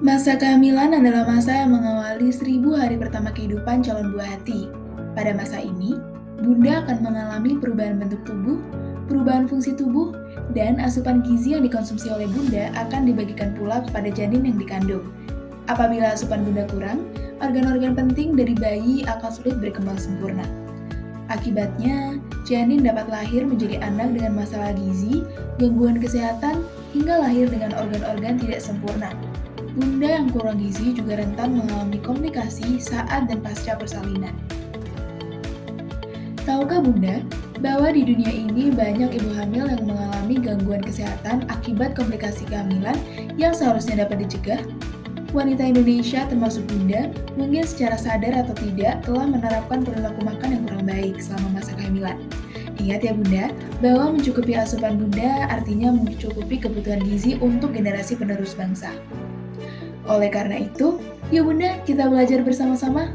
Masa kehamilan adalah masa yang mengawali 1000 hari pertama kehidupan calon buah hati. Pada masa ini, Bunda akan mengalami perubahan bentuk tubuh, perubahan fungsi tubuh, dan asupan gizi yang dikonsumsi oleh Bunda akan dibagikan pula kepada janin yang dikandung. Apabila asupan Bunda kurang, organ-organ penting dari bayi akan sulit berkembang sempurna. Akibatnya, janin dapat lahir menjadi anak dengan masalah gizi, gangguan kesehatan, hingga lahir dengan organ-organ tidak sempurna. Bunda yang kurang gizi juga rentan mengalami komplikasi saat dan pasca persalinan. Tahukah Bunda bahwa di dunia ini banyak ibu hamil yang mengalami gangguan kesehatan akibat komplikasi kehamilan yang seharusnya dapat dicegah? Wanita Indonesia termasuk Bunda mungkin secara sadar atau tidak telah menerapkan perilaku makan yang kurang baik selama masa kehamilan. Ingat ya Bunda, bahwa mencukupi asupan Bunda artinya mencukupi kebutuhan gizi untuk generasi penerus bangsa. Oleh karena itu, yuk Bunda, kita belajar bersama-sama.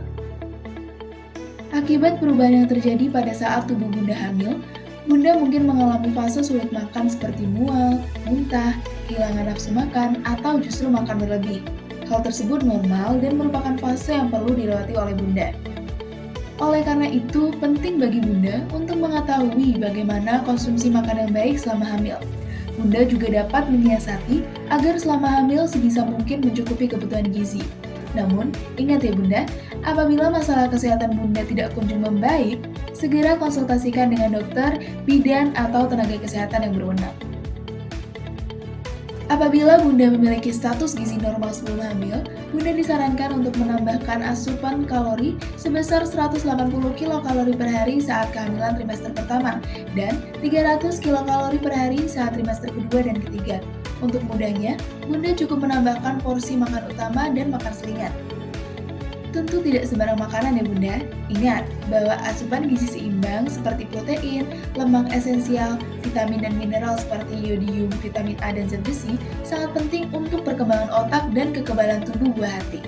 Akibat perubahan yang terjadi pada saat tubuh Bunda hamil, Bunda mungkin mengalami fase sulit makan seperti mual, muntah, kehilangan nafsu makan, atau justru makan berlebih. Hal tersebut normal dan merupakan fase yang perlu dilewati oleh Bunda. Oleh karena itu, penting bagi Bunda untuk mengetahui bagaimana konsumsi makan yang baik selama hamil. Bunda juga dapat menyiasati agar selama hamil sebisa mungkin mencukupi kebutuhan gizi. Namun, ingat ya Bunda, apabila masalah kesehatan Bunda tidak kunjung membaik, segera konsultasikan dengan dokter, bidan, atau tenaga kesehatan yang berwenang. Apabila Bunda memiliki status gizi normal sebelum hamil, Bunda disarankan untuk menambahkan asupan kalori sebesar 180 kilokalori per hari saat kehamilan trimester pertama dan 300 kilokalori per hari saat trimester kedua dan ketiga. Untuk mudahnya, Bunda cukup menambahkan porsi makan utama dan makan selingan. Tentu tidak sembarang makanan ya Bunda. Ingat bahwa asupan gizi seimbang seperti protein, lemak esensial, vitamin dan mineral seperti yodium, vitamin A dan zat besi sangat penting untuk perkembangan otak dan kekebalan tubuh buah hati.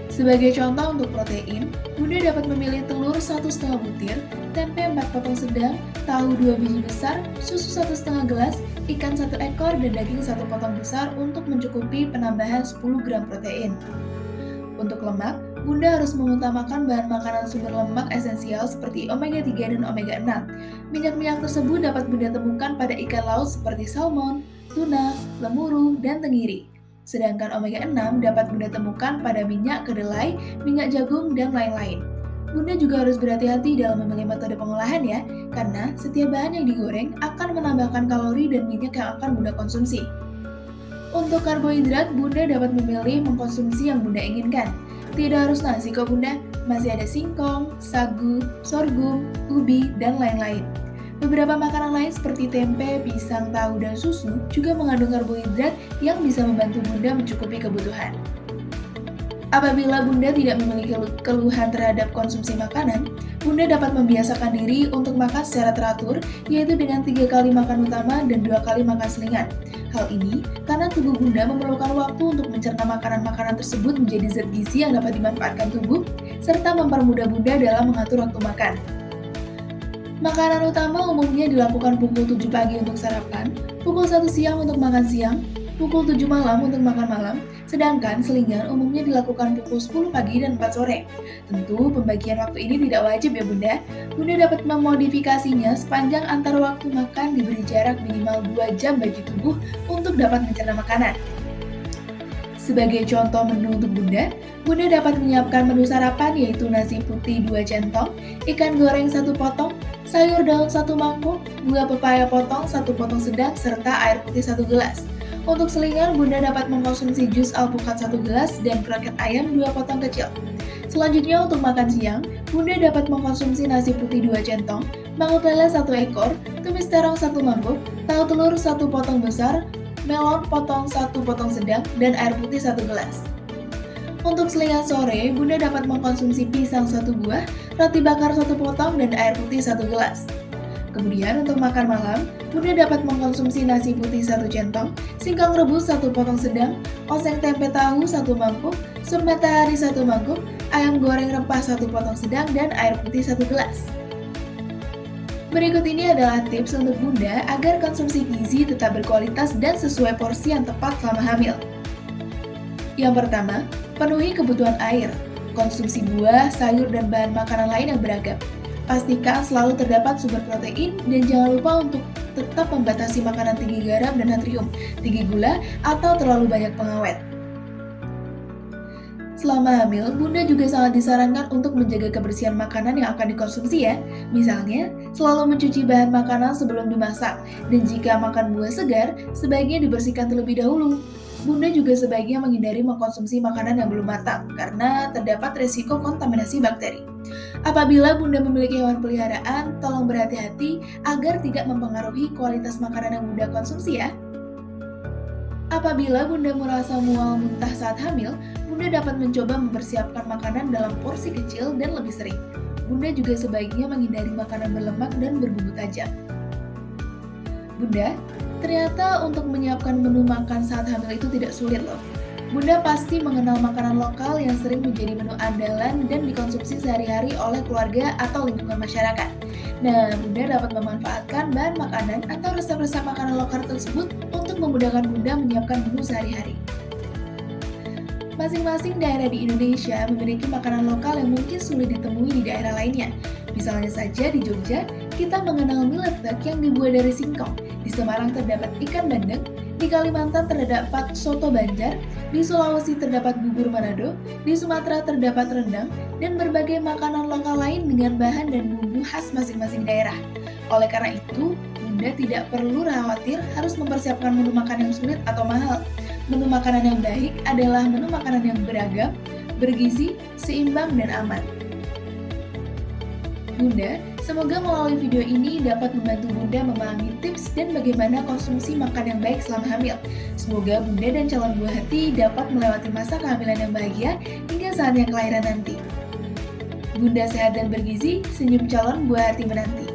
Sebagai contoh untuk protein, Bunda dapat memilih telur 1,5 butir, tempe 4 potong sedang, tahu 2 biji besar, susu 1,5 gelas, ikan 1 ekor, dan daging 1 potong besar untuk mencukupi penambahan 10 gram protein. Untuk lemak, Bunda harus mengutamakan bahan makanan sumber lemak esensial seperti omega 3 dan omega 6. Minyak-minyak tersebut dapat Bunda temukan pada ikan laut seperti salmon, tuna, lemuru, dan tenggiri. Sedangkan omega 6 dapat Bunda temukan pada minyak kedelai, minyak jagung, dan lain-lain. Bunda juga harus berhati-hati dalam memilih metode pengolahan ya, karena setiap bahan yang digoreng akan menambahkan kalori dan minyak yang akan Bunda konsumsi. Untuk karbohidrat, Bunda dapat memilih mengkonsumsi yang Bunda inginkan. Tidak harus nasi kok Bunda, masih ada singkong, sagu, sorghum, ubi, dan lain-lain. Beberapa makanan lain seperti tempe, pisang, tahu, dan susu juga mengandung karbohidrat yang bisa membantu Bunda mencukupi kebutuhan. Apabila Bunda tidak memiliki keluhan terhadap konsumsi makanan, Bunda dapat membiasakan diri untuk makan secara teratur, yaitu dengan 3 kali makan utama dan 2 kali makan selingan. Hal ini karena tubuh Bunda memerlukan waktu untuk mencerna makanan-makanan tersebut menjadi zat gizi yang dapat dimanfaatkan tubuh, serta mempermudah Bunda dalam mengatur waktu makan. Makanan utama umumnya dilakukan pukul 7 pagi untuk sarapan, pukul 1 siang untuk makan siang, pukul 7 malam untuk makan malam, sedangkan selingan umumnya dilakukan pukul 10 pagi dan 4 sore. Tentu pembagian waktu ini tidak wajib ya Bunda. Bunda dapat memodifikasinya sepanjang antara waktu makan diberi jarak minimal 2 jam bagi tubuh untuk dapat mencerna makanan. Sebagai contoh menu untuk Bunda, Bunda dapat menyiapkan menu sarapan yaitu nasi putih 2 centong, ikan goreng 1 potong, sayur daun 1 mangkuk, buah pepaya potong 1 potong sedang, serta air putih 1 gelas. Untuk selingan, Bunda dapat mengkonsumsi jus alpukat 1 gelas dan kroket ayam 2 potong kecil. Selanjutnya untuk makan siang, Bunda dapat mengkonsumsi nasi putih 2 centong, mangut lele 1 ekor, tumis terong 1 mangkuk, tahu telur 1 potong besar, melon potong 1 potong sedang, dan air putih 1 gelas. Untuk selingan sore, Bunda dapat mengkonsumsi pisang 1 buah, roti bakar 1 potong, dan air putih 1 gelas. Kemudian untuk makan malam, Bunda dapat mengkonsumsi nasi putih 1 centong, singkong rebus 1 potong sedang, oseng tempe tahu 1 mangkuk, sup matahari 1 mangkuk, ayam goreng rempah 1 potong sedang, dan air putih 1 gelas. Berikut ini adalah tips untuk Bunda agar konsumsi gizi tetap berkualitas dan sesuai porsi yang tepat selama hamil. Yang pertama, penuhi kebutuhan air. Konsumsi buah, sayur, dan bahan makanan lain yang beragam. Pastikan selalu terdapat sumber protein dan jangan lupa untuk tetap membatasi makanan tinggi garam dan natrium, tinggi gula, atau terlalu banyak pengawet. Selama hamil, Bunda juga sangat disarankan untuk menjaga kebersihan makanan yang akan dikonsumsi ya. Misalnya, selalu mencuci bahan makanan sebelum dimasak, dan jika makan buah segar, sebaiknya dibersihkan terlebih dahulu. Bunda juga sebaiknya menghindari mengkonsumsi makanan yang belum matang, karena terdapat resiko kontaminasi bakteri. Apabila Bunda memiliki hewan peliharaan, tolong berhati-hati agar tidak mempengaruhi kualitas makanan yang Bunda konsumsi ya. Apabila Bunda merasa mual muntah saat hamil, Bunda dapat mencoba mempersiapkan makanan dalam porsi kecil dan lebih sering. Bunda juga sebaiknya menghindari makanan berlemak dan berbumbu tajam. Bunda, ternyata untuk menyiapkan menu makan saat hamil itu tidak sulit loh. Bunda pasti mengenal makanan lokal yang sering menjadi menu andalan dan dikonsumsi sehari-hari oleh keluarga atau lingkungan masyarakat. Nah, Bunda dapat memanfaatkan bahan makanan atau resep-resep makanan lokal tersebut untuk memudahkan Bunda menyiapkan menu sehari-hari. Masing-masing daerah di Indonesia memiliki makanan lokal yang mungkin sulit ditemui di daerah lainnya. Misalnya saja di Jogja, kita mengenal mie letek yang dibuat dari singkong. Di Semarang terdapat ikan bandeng, di Kalimantan terdapat soto Banjar, di Sulawesi terdapat bubur Manado, di Sumatera terdapat rendang, dan berbagai makanan lokal lain dengan bahan dan bumbu khas masing-masing daerah. Oleh karena itu, Bunda tidak perlu khawatir harus mempersiapkan menu makan yang sulit atau mahal. Menu makanan yang baik adalah menu makanan yang beragam, bergizi, seimbang, dan aman. Bunda, semoga melalui video ini dapat membantu Bunda memahami tips dan bagaimana konsumsi makan yang baik selama hamil. Semoga Bunda dan calon buah hati dapat melewati masa kehamilan yang bahagia hingga saatnya kelahiran nanti. Bunda sehat dan bergizi, senyum calon buah hati menanti.